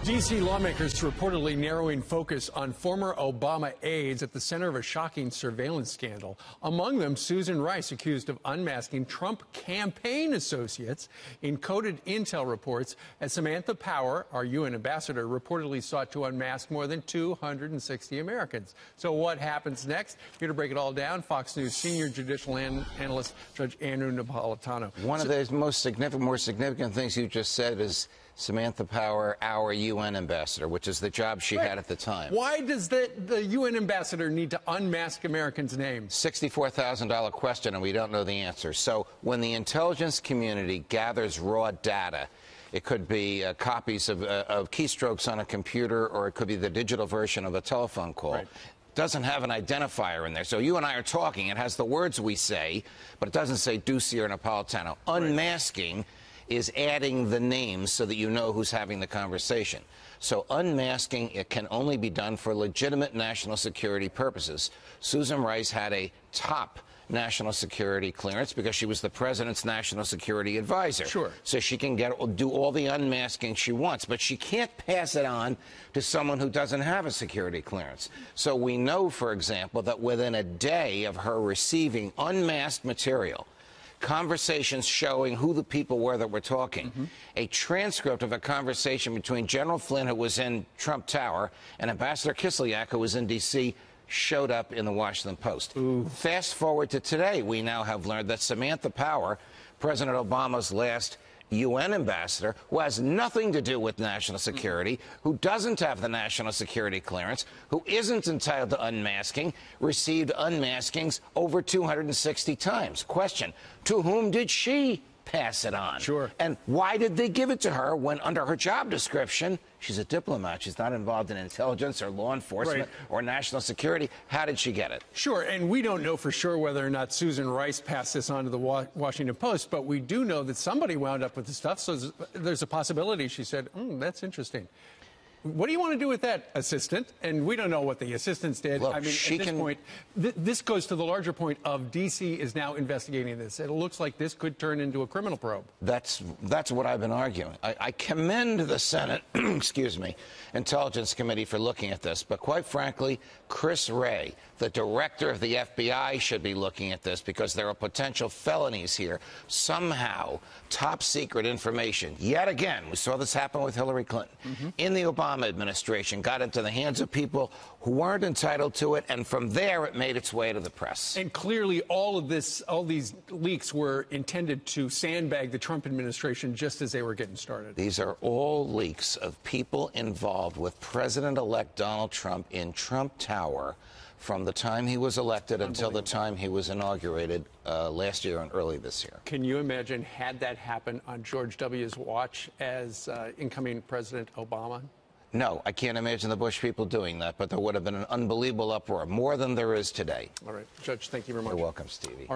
D.C. lawmakers reportedly narrowing focus on former Obama aides at the center of a shocking surveillance scandal. Among them, Susan Rice, accused of unmasking Trump campaign associates in coded intel reports, as Samantha Power, our UN ambassador, reportedly sought to unmask more than 260 Americans. So what happens next? Here to break it all down, Fox News senior judicial analyst Judge Andrew Napolitano. One of the more significant things you just said is Samantha Power, our UN ambassador, which is the job she had at the time. Why does the UN ambassador need to unmask Americans' names? $64,000 question, and we don't know the answer. So when the intelligence community gathers raw data, it could be copies of keystrokes on a computer, or it could be the digital version of a telephone call. Right. Doesn't have an identifier in there. So you and I are talking. It has the words we say, but it doesn't say Ducey or Napolitano. Unmasking is adding the names so that you know who's having the conversation. So unmasking, it can only be done for legitimate national security purposes. Susan Rice had a top national security clearance because she was the president's national security advisor. Sure. So she can do all the unmasking she wants, but she can't pass it on to someone who doesn't have a security clearance. So we know, for example, that within a day of her receiving unmasked material, conversations showing who the people were that were talking, a transcript of a conversation between General Flynn, who was in Trump Tower, and Ambassador Kislyak, who was in D.C., showed up in the Washington Post. Fast forward to today, we now have learned that Samantha Power, President Obama's last UN ambassador, who has nothing to do with national security, who doesn't have the national security clearance, who isn't entitled to unmasking, received unmaskings over 260 times. Question, to whom did she pass it on? Sure. And why did they give it to her when, under her job description, she's a diplomat, she's not involved in intelligence or law enforcement or national security? How did she get it? Sure, and we don't know for sure whether or not Susan Rice passed this on to the Washington Post, but we do know that somebody wound up with the stuff, so there's a possibility she said, that's interesting. What do you want to do with that, assistant? And we don't know what the assistants did. Look, I mean, at this point, this goes to the larger point of D.C. is now investigating this. It looks like this could turn into a criminal probe. That's what I've been arguing. I commend the Senate, excuse me, Intelligence Committee for looking at this, but quite frankly, Chris Wray, the director of the FBI, should be looking at this because there are potential felonies here. Somehow, top secret information, yet again, we saw this happen with Hillary Clinton, in the Obama administration, got into the hands of people who weren't entitled to it, and from there it made its way to the press. And clearly all these leaks were intended to sandbag the Trump administration just as they were getting started. These are all leaks of people involved with President-elect Donald Trump in Trump Tower from the time he was elected until the time he was inaugurated last year and early this year. Can you imagine had that happened on George W.'s watch as incoming President Obama? No, I can't imagine the Bush people doing that, but there would have been an unbelievable uproar, more than there is today. All right. Judge, thank you very much. You're welcome, Stevie.